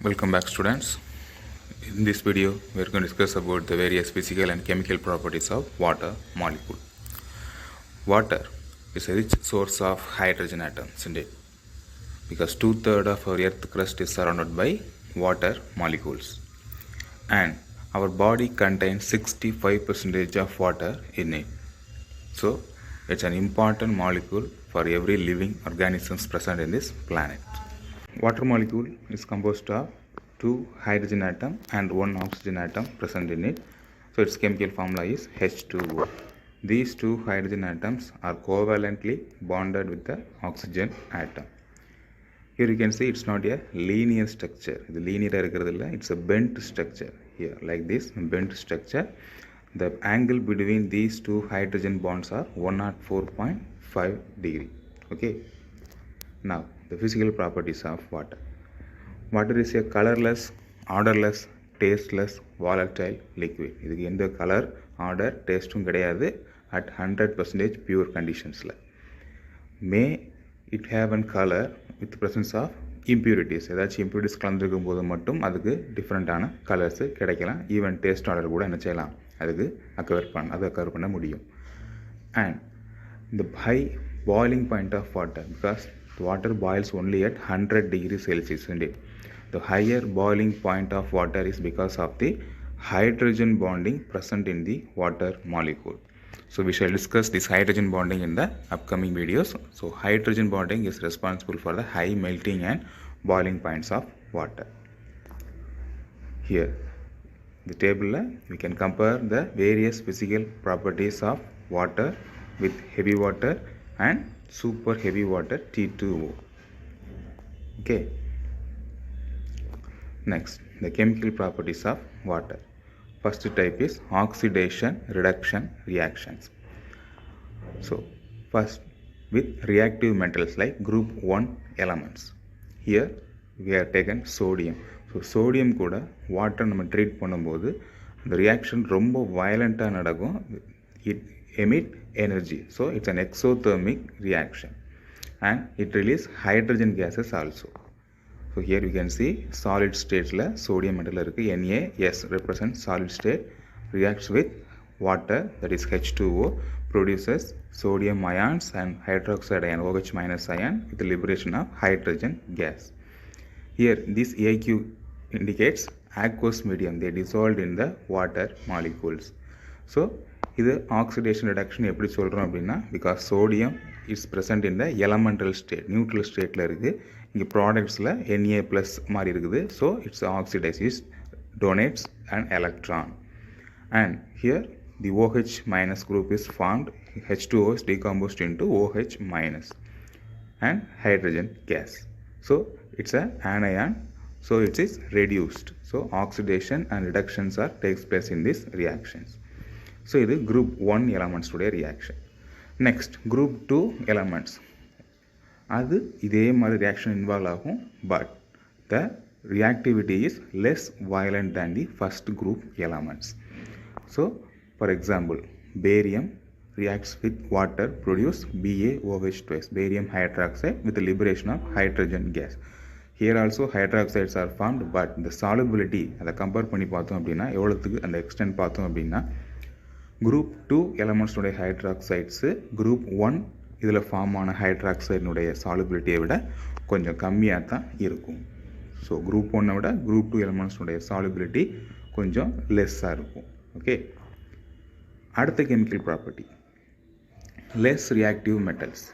Welcome back, students. In this video we are going to discuss about the various physical and chemical properties of water molecule. Water is a rich source of hydrogen atoms, isn't it? Because 2/3 of our earth crust is surrounded by water molecules, and our body contains 65% of water in it. So it's an important molecule for every living organisms present in this planet. Water molecule is composed of 2 hydrogen atom and 1 oxygen atom present in it. So its chemical formula is H2O. These 2 hydrogen atoms are covalently bonded with the oxygen atom. Here you can see it's not a linear structure. The linear it's a bent structure. Here like this bent structure. The angle between these 2 hydrogen bonds are 104.5 degree. Okay. Now the physical properties of water. Water is a colorless, odorless, tasteless, volatile liquid. இதுக்கு எந்த colour odour டேஸ்ட்டும் கிடையாது at 100% pure கண்டிஷன்ஸில். May it have and colour with presence of impurities. ஏதாச்சும் impurities கலந்துருக்கும் போது மட்டும் அதுக்கு டிஃப்ரெண்ட்டான கலர்ஸு கிடைக்கலாம். ஈவன் டேஸ்ட் ஆர்டர் கூட என்ன செய்யலாம், அதுக்கு அக்கவர் பண்ண முடியும். அண்ட் இந்த high boiling point of water, because water boils only at 100 degrees Celsius, isn't it? The higher boiling point of water is because of the hydrogen bonding present in the water molecule. So we shall discuss this hydrogen bonding in the upcoming videos. So hydrogen bonding is responsible for the high melting and boiling points of water. Here the table we can compare the various physical properties of water with heavy water and super heavy water T2O. Okay. Next, the chemical properties of water. First type is oxidation reduction reactions. So first with reactive metals like group 1 elements. Here we have taken sodium. So sodium கூட water நம்ம treat பண்ணும்போது அந்த reaction ரொம்ப வயலண்ட்டாக நடக்கும். It emit energy, so it's an exothermic reaction, and it release hydrogen gases also. So here we can see solid states la sodium metal irukku, NaS represents solid state, reacts with water, that is H2O, produces sodium ions and hydroxide ion OH minus ion with the liberation of hydrogen gas. Here this AQ indicates aqueous medium, they dissolved in the water molecules. So இது oxidation reduction எப்படி சொல்கிறோம் அப்படின்னா, because sodium is present in the elemental state, neutral ஸ்டேட்டில் இருக்குது. இங்கே ப்ராடக்ட்ஸில் Na+ மாதிரி இருக்குது. So it's oxidise donates and electron. And here the OH minus group is formed. H2O is decomposed into OH minus and hydrogen gas. So it's an anion. So it is reduced. So oxidation and reductions are takes place in these reactions. So இது group 1 elements உடைய reaction. Next group 2 elements, அது இதே மாதிரி reaction involve ஆகும், but the reactivity is less violent than the first group elements. So for example, barium reacts with water, produce BaOH twice, barium hydroxide, with the liberation of hydrogen gas. Here also hydroxides are formed, but the solubility அதை compare பண்ணி பார்த்தோம் அப்படின்னா எவ்வளோத்துக்கு அந்த extend பார்த்தோம் அப்படின்னா, group 2 எலமெண்ட்ஸுடைய ஹைட்ராக்சைட்ஸு group 1 இதில் form ஆன ஹைட்ராக்சைடினுடைய சாலுபிலிட்டியை விட கொஞ்சம் கம்மியாக தான் இருக்கும். ஸோ குரூப் 1 விட குரூப் 2 எலமெண்ட்ஸுடைய சாலுபிலிட்டி கொஞ்சம் லெஸ்ஸாக இருக்கும். ஓகே. அடுத்த chemical property less reactive metals.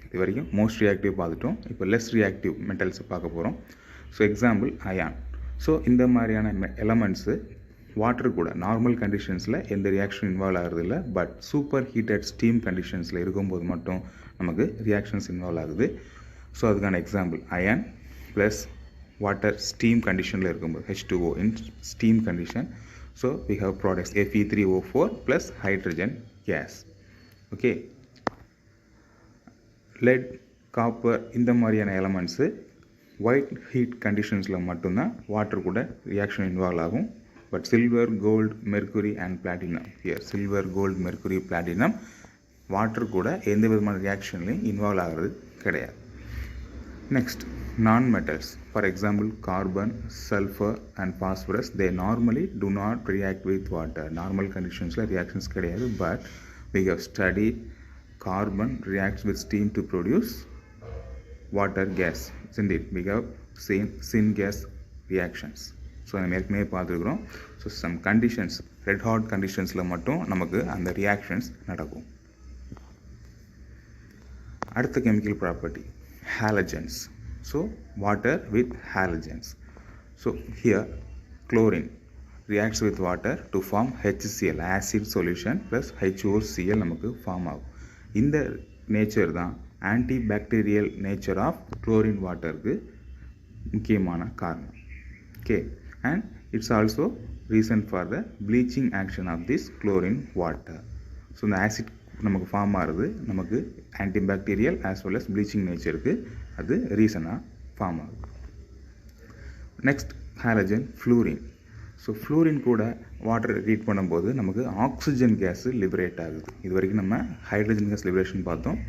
இது வரைக்கும் மோஸ்ட் ரியாக்டிவ் பார்த்துட்டோம். இப்போ லெஸ் ரியாக்டிவ் மெட்டல்ஸ் பார்க்க போகிறோம். So example ion. ஸோ இந்த மாதிரியான எலமெண்ட்ஸு வாட்டர் கூட நார்மல் கண்டிஷன்ஸில் எந்த ரியாக்ஷன் இன்வால்வ் ஆகுறது இல்லை, பட் சூப்பர் ஹீட்டட் ஸ்டீம் கண்டிஷன்ஸில் இருக்கும்போது மட்டும் நமக்கு ரியாக்ஷன்ஸ் இன்வால்வ் ஆகுது. ஸோ அதுக்கான example iron plus water steam கண்டிஷனில் இருக்கும்போது H2O in steam condition. So we have products Fe3O4 plus hydrogen gas. Okay. Lead copper இந்த மாதிரியான எலமெண்ட்ஸு ஒயிட் ஹீட் கண்டிஷன்ஸில் மட்டும்தான் வாட்டர் கூட ரியாக்ஷன் இன்வால்வ் ஆகும். But silver, gold, mercury and platinum, here silver, gold, mercury, platinum water கூட எந்த விதமான ரியாக்ஷன்லையும் involve ஆகிறது கிடையாது. Next, non-metals. For example, carbon, sulfur and phosphorus, they normally do not react with water. Normal conditions reactions கிடையாது, but we have studied carbon reacts with steam to produce water gas, isn't it? We have seen syngas reactions. So நம்ம ஏற்கனவே பார்த்துருக்குறோம். So some conditions, red hot கண்டிஷன்ஸில் மட்டும் நமக்கு அந்த reactions நடக்கும். அடுத்த chemical property, halogens. So water with halogens. So here chlorine reacts with water to form HCl, acid solution plus HOCl நமக்கு ஃபார்ம் ஆகும். இந்த நேச்சர் தான் ஆன்டிபாக்டீரியல் நேச்சர் ஆஃப் குளோரின் வாட்டருக்கு முக்கியமான காரணம். Okay, and it's also reason for the bleaching action of this chlorine water. So இந்த acid நமக்கு form ஆகுது, நமக்கு antibacterial as well as bleaching நேச்சருக்கு அது ரீசனாக ஃபார்ம் ஆகுது. Next halogen fluorine. So fluorine கூட வாட்டர் ஹீட் பண்ணும்போது நமக்கு ஆக்சிஜன் கேஸு லிபரேட் ஆகுது. இது வரைக்கும் நம்ம ஹைட்ரஜன் கேஸ் லிபரேஷன் பார்த்தோம்.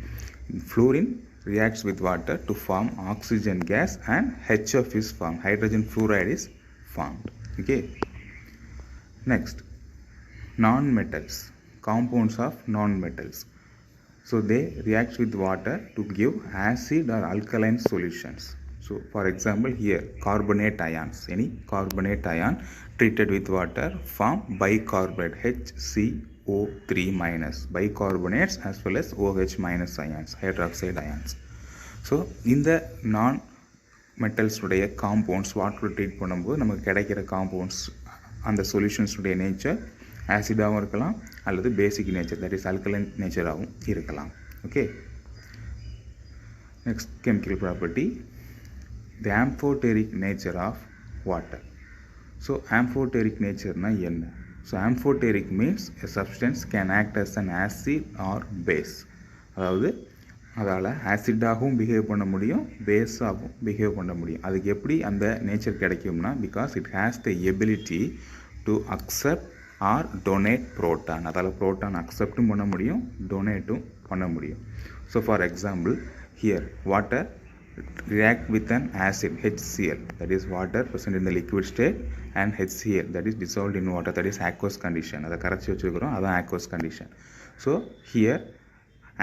Fluorine reacts with water to form oxygen gas and HF is formed, hydrogen fluoride is formed. Okay, next, non-metals, compounds of non-metals. So they react with water to give acid or alkaline solutions. So for example here carbonate ions, any carbonate ion treated with water form bicarbonate HCO3 minus, bicarbonates as well as OH minus ions, hydroxide ions. So இந்த நான் metals உடைய compounds water treat பண்ணும்போது நமக்கு கிடைக்கிற compounds அந்த solutions உடைய nature ஆசிடாகவும் இருக்கலாம் அல்லது basic nature, that is alkaline நேச்சராகவும் இருக்கலாம். Okay, next chemical property, the amphoteric nature of water. So amphoteric நேச்சர்னால் என்ன? So amphoteric means a substance can act as an acid or base. அதாவது அதால் ஆசிடாகவும் பிஹேவ் பண்ண முடியும், பேஸாகவும் பிஹேவ் பண்ண முடியும். அதுக்கு எப்படி அந்த நேச்சர் கிடைக்கும்னா, because it has the ability to accept or donate proton. அதால் ப்ரோட்டான் அக்செப்டும் பண்ண முடியும், டொனேட்டும் பண்ண முடியும். So for example here water react with an acid HCl, that is water present in the liquid state, and HCl, that is dissolved in water, that is aqueous condition. அதை கரைச்சி வச்சுருக்கிறோம், அதான் aqueous condition. So here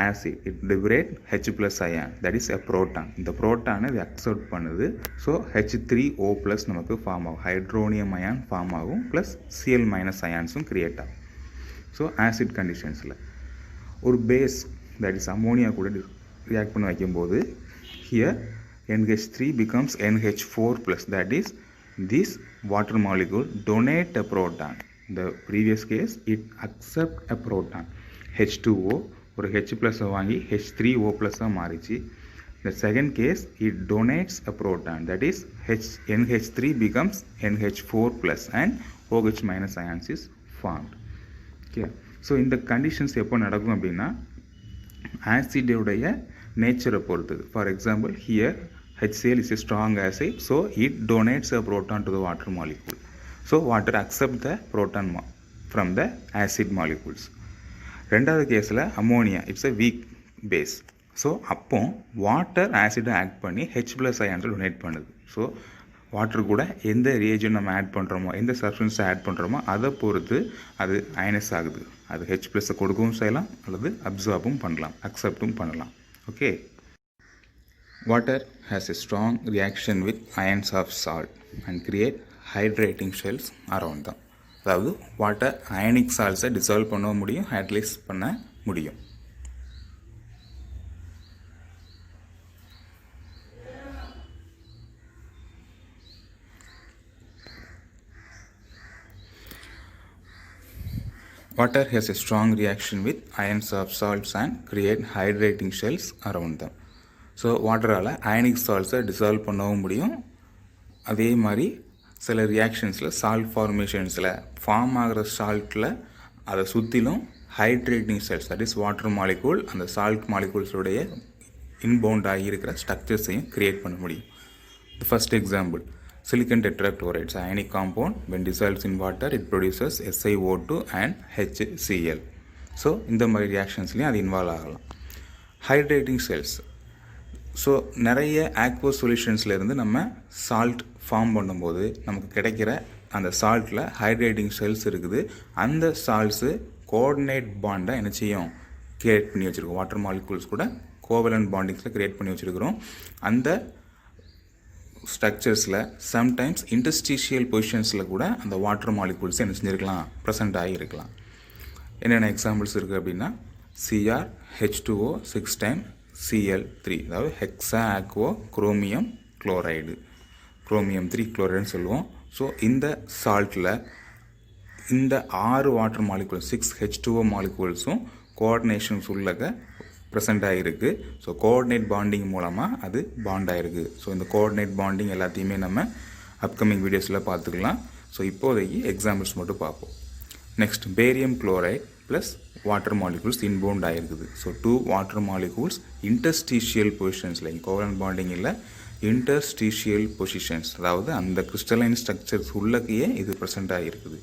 acid it liberate H plus ion, that is a proton. இந்த ப்ரோட்டானை இது accept பண்ணுது. So H3O plus நமக்கு form ஆகும், hydronium ion form ஆகும், ப்ளஸ் Cl மைனஸ் அயான்ஸும் கிரியேட் ஆகும். ஸோ ஆசிட் கண்டிஷன்ஸில் ஒரு பேஸ் தட் இஸ் அமோனியா கூட react பண்ண வைக்கும்போது here NH3 becomes NH4 plus, that is this water molecule donate a proton. The previous case it accept a proton H2O ஒரு H plus வாங்கி H3O plus மாறிச்சு. The second case it donates a proton, that is NH3 becomes NH4 plus and OH minus ions is formed. Okay, so இந்த conditions எப்போ நடக்கும் அப்படின்னா ஆசிடோடைய நேச்சரை பொறுத்தது. For example here HCl is a strong acid, so it donates a proton to the water molecule. So water accept the proton from the acid molecules. ரெண்டாவது கேஸில் ammonia it's a weak base. So அப்போ water ஆசிடை act பண்ணி H plus அயான்ஸை donate பண்ணுது. So water கூட எந்த reagent நம்ம add பண்ணுறோமோ, எந்த சப்ஸ்டன்ஸை ஆட் பண்ணுறோமோ அதை பொறுத்து அது அயனைஸ் ஆகுது. அது H plus கொடுக்கவும் செய்யலாம் அல்லது அப்சார்பும் பண்ணலாம், அக்செப்டும் பண்ணலாம். Okay, water has a strong reaction with ions of salt and create hydrating shells around them. அதாவது வாட்டர் அயனிக் சால்ட்ஸை டிசால்வ் பண்ண முடியும், ஹைட்ரலைஸ் பண்ண முடியும். Water has a strong reaction with ions of salts and create hydrating shells around them. So வாட்டரால் ionic சால்ட்ஸை dissolve பண்ணவும் முடியும். அதே மாதிரி சில ரியாக்ஷன்ஸில் சால்ட் ஃபார்மேஷன்ஸில் ஃபார்ம் ஆகிற சால்ட்டில் அதை சுற்றிலும் hydrating shells, that is water molecule, அந்த சால்ட் மாலிகூல்ஸோடைய இன்பவுண்ட் ஆகியிருக்கிற ஸ்ட்ரக்சர்ஸையும் க்ரியேட் பண்ண முடியும். The first example, silicon tetrachloride, it's an ionic compound. When dissolves in water, it produces SiO2 and HCl. So இந்த மாதிரி ரியாக்ஷன்ஸ்லேயும் அது இன்வால்வ் ஆகலாம். ஹைட்ரேட்டிங் செல்ஸ், ஸோ நிறைய ஆக்வோ சொல்யூஷன்ஸ்லேருந்து நம்ம சால்ட் ஃபார்ம் பண்ணும்போது நமக்கு கிடைக்கிற அந்த சால்ட்டில் ஹைட்ரேட்டிங் செல்ஸ் இருக்குது. அந்த சால்ட்ஸு கோஆர்டினேட் பாண்டை என்ன செய்யும், கிரியேட் பண்ணி வச்சுருக்கோம். வாட்டர் மாலிகூல்ஸ் கூட கோவலன்ட் பாண்டிங்ஸில் கிரியேட் பண்ணி வச்சுருக்கிறோம். அந்த ஸ்ட்ரக்சர்ஸில் சம்டைம்ஸ் இன்டர்ஸ்டிஷியல் பொசிஷன்ஸில் கூட அந்த வாட்டர் மாலிகூல்ஸ் என்ன செஞ்சுருக்கலாம், ப்ரெசென்ட் ஆகியிருக்கலாம். என்னென்ன எக்ஸாம்பிள்ஸ் இருக்குது அப்படின்னா CrH2O 6 டைம் Cl3, அதாவது ஹெக்ஸா ஆக்வோ குரோமியம் குளோரைடு, குரோமியம் 3 குளோரைடுன்னு சொல்லுவோம். ஸோ இந்த சால்ட்டில் இந்த 6 வாட்டர் மாலிகூல்ஸ் 6 H2O மாலிகூல்ஸும் கோஆர்டினேஷன்ஸ் உள்ளக ப்ரெசென்ட் ஆகிருக்கு. ஸோ கோஆர்டினேட் பாண்டிங் மூலமாக அது பாண்ட் ஆகிருக்கு. ஸோ இந்த கோஆர்டினேட் பாண்டிங் எல்லாத்தையுமே நம்ம அப்கமிங் வீடியோஸில் பார்த்துக்கலாம். ஸோ இப்போதைக்கு எக்ஸாம்பிள்ஸ் மட்டும் பார்ப்போம். Next barium chloride plus water molecules inbound ஆகிருக்குது. ஸோ 2 வாட்டர் மாலிகூல்ஸ் இன்டர்ஸ்டிஷியல் பொசிஷன்ஸில் கோவலன்ட் பாண்டிங் இல்லை, இன்டர்ஸ்டிஷியல் பொசிஷன்ஸ், அதாவது அந்த கிறிஸ்டலைன் ஸ்ட்ரக்சர்ஸ் உள்ளக்கையே இது ப்ரெசென்ட் ஆகிருக்குது.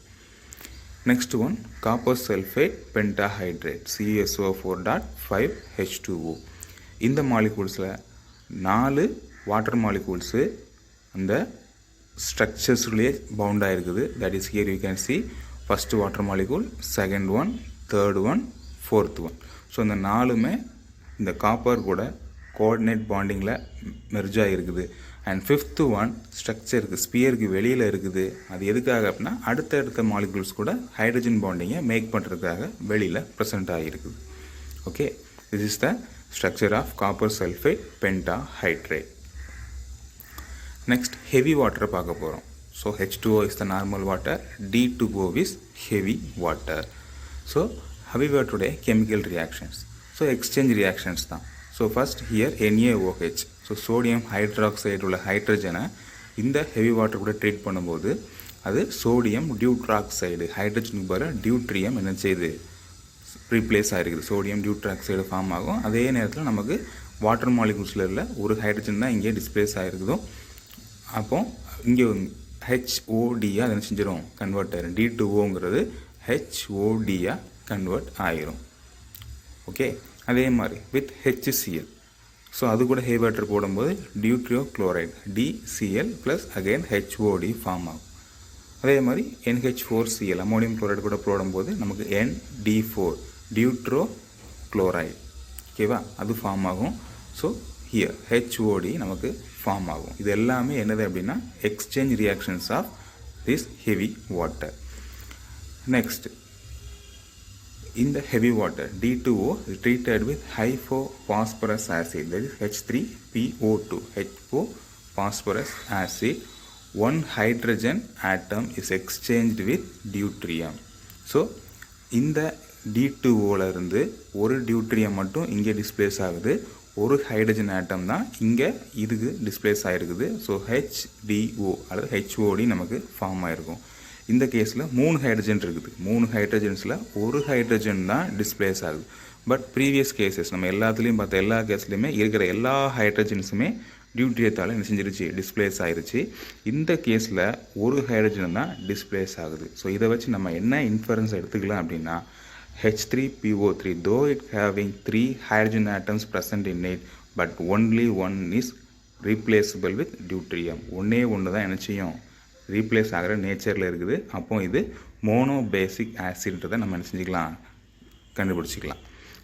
Next one copper sulphate pentahydrate CSO4.5H2O. இந்த மாலிகூல்ஸில் 4 வாட்டர் மாலிகூல்ஸு அந்த ஸ்ட்ரக்சர்ஸ்லேயே பவுண்ட் ஆகிருக்குது. That is here you can see first water molecule, second one, third one, fourth one. So இந்த 4மே இந்த காப்பர் கூட கோஆர்டினேட் பாண்டிங்கில் மெர்ஜ் ஆகிருக்குது. அண்ட் ஃபிஃப்த்து ஒன் ஸ்ட்ரக்சருக்கு ஸ்பியருக்கு வெளியில் இருக்குது. அது எதுக்காக அப்படின்னா அடுத்தடுத்த மாலிகூல்ஸ் கூட ஹைட்ரஜன் பாண்டிங்கை மேக் பண்ணுறதுக்காக வெளியில் ப்ரெசென்ட் ஆகிருக்குது. Okay, this is the structure of copper sulphate pentahydrate. Next heavy வாட்டரை பார்க்க போகிறோம். So H2O is the normal water, D2O is heavy water. So heavy water chemical reactions. So exchange reactions தான். So first here NaOH, so sodium hydroxide உள்ள ஹைட்ரஜனை இந்த heavy water கூட treat பண்ணும்போது அது சோடியம் டியூட்ராக்சைடு, ஹைட்ரஜனுக்கு பதிலாக டியூட்ரியம் என்ன செய்யுது, ரீப்ளேஸ் ஆகிருக்குது. சோடியம் டியூட்ராக்சைடு ஃபார்ம் ஆகும். அதே நேரத்தில் நமக்கு வாட்டர் மாலிகூல்ஸில் உள்ள ஒரு ஹைட்ரஜன் தான் இங்கே டிஸ்பிளேஸ் ஆகிருக்குதோ. அப்போது இங்கே HODயாக அதை செஞ்சிடும், கன்வெர்ட் ஆயிரும். D2Oங்கிறது HODயாக கன்வெர்ட் ஆயிரும். ஓகே, அதே மாதிரி வித் HCl. ஸோ அது கூட ஹெவி வாட்டர் போடும்போது deuterio chloride DCl plus again HOD form ஆகும். அதே மாதிரி NH4Cl அமோனியம் குளோரைடு கூட போடும்போது நமக்கு ND4 டியூட்ரோ குளோரைடு, ஓகேவா, அது ஃபார்ம் ஆகும். ஸோ ஹியர் HOD நமக்கு ஃபார்ம் ஆகும். இது எல்லாமே என்னது அப்படின்னா exchange reactions of this heavy water. Next இந்த heavy water D2O is treated with hypophosphorus acid, that is H3PO2, hypophosphorus acid. One hydrogen atom is exchanged with deuterium. So இந்த D2Oல இருந்து ஒரு டியூட்ரியம் மட்டும் இங்கே டிஸ்பிளேஸ் ஆகுது, ஒரு ஹைட்ரஜன் ஆட்டம் தான் இங்கே இதுக்கு டிஸ்பிளேஸ் ஆகிருக்குது. ஸோ HDO அல்லது HOD நமக்கு ஃபார்ம் ஆகிருக்கும். இந்த கேஸில் 3 ஹைட்ரஜன் இருக்குது. 3 ஹைட்ரஜன்ஸில் ஒரு ஹைட்ரஜன் தான் டிஸ்பிளேஸ் ஆகுது. பட் ப்ரீவியஸ் கேசஸ் நம்ம எல்லாத்துலேயும் பார்த்த எல்லா கேஸ்லையுமே இருக்கிற எல்லா ஹைட்ரஜன்ஸுமே டியூட்ரியத்தால் என்ன செஞ்சிருச்சு, டிஸ்பிளேஸ் ஆகிருச்சு. இந்த கேஸில் ஒரு ஹைட்ரஜன் தான் டிஸ்பிளேஸ் ஆகுது. ஸோ இதை வச்சு நம்ம என்ன இன்ஃபரன்ஸ் எடுத்துக்கலாம் அப்படின்னா H3PO3, though it having 3 hydrogen atoms present in it, but only one is replaceable with deuterium. ஒன்றே தான் என்ன செய்யும், ரீப்ளேஸ் ஆகிற நேச்சரில் இருக்குது. அப்போ இது மோனோபேசிக் ஆசிட்ன்றதை நம்ம என்ன செஞ்சுக்கலாம், கண்டுபிடிச்சிக்கலாம்.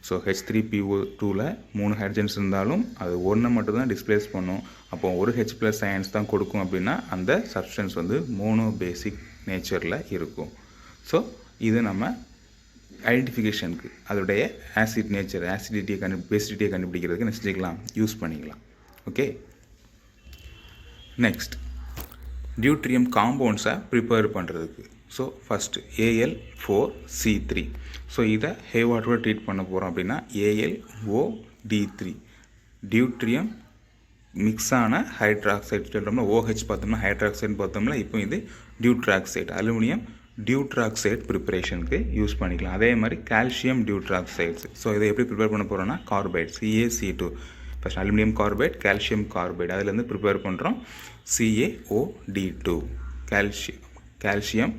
ஸோ H3PO2ல் 3 ஹைட்ரஜன்ஸ் இருந்தாலும் அது ஒன்றை மட்டும் தான் டிஸ்பிளேஸ் பண்ணும். அப்போ ஒரு H+ அயன்ஸ் தான் கொடுக்கும் அப்படின்னா அந்த சப்ஸ்டன்ஸ் வந்து மோனோபேசிக் நேச்சரில் இருக்கும். ஸோ இது நம்ம ஐடென்டிஃபிகேஷனுக்கு அதோடைய ஆசிட் நேச்சர், பேசிடிட்டியை கண்டுபிடிக்கிறதுக்கு என்ன செஞ்சுக்கலாம், யூஸ் பண்ணிக்கலாம். ஓகே, நெக்ஸ்ட் டியூட்ரியம் காம்பவுண்ட்ஸை ப்ரிப்பேர் பண்ணுறதுக்கு. So first Al4C3. ஸோ இதை ஹெவி வாட்டரோட ட்ரீட் பண்ண போகிறோம் அப்படின்னா AlOD3 டியூட்ரியம் மிக்ஸ் ஆன ஹைட்ராக்சைடு சொல்கிறோம்னா OH பார்த்தோம்னா ஹைட்ராக்சைடு பார்த்தோம்னா இப்போ இது டியூட்ராக்சைடு அலுமினியம் டியூட்ராக்சைடு ப்ரிப்பரேஷனுக்கு யூஸ் பண்ணிக்கலாம். அதே மாதிரி கால்சியம் டியூட்ராக்சைட்ஸ். ஸோ இதை எப்படி ப்ரிப்பேர் பண்ண போகிறோம்னா carbide CaC2, first aluminium carbide calcium carbide அதுலேருந்து ப்ரிப்பேர் பண்ணுறோம் CaOD2 கால்சியம்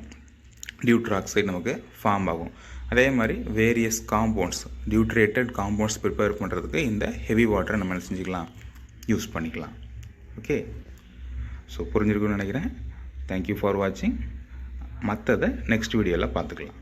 டியூட்ராக்சைடு நமக்கு ஃபார்ம் ஆகும். அதே மாதிரி வேரியஸ் காம்பவுண்ட்ஸ் டியூட்ரேட்டட் காம்பவுண்ட்ஸ் ப்ரிப்பேர் பண்ணுறதுக்கு இந்த ஹெவி வாட்டரை நம்ம செஞ்சுக்கலாம், யூஸ் பண்ணிக்கலாம். ஓகே, ஸோ புரிஞ்சிருக்குன்னு நினைக்கிறேன். தேங்க்யூ ஃபார் வாட்சிங். மற்றதை நெக்ஸ்ட் வீடியோவில் பார்த்துக்கலாம்.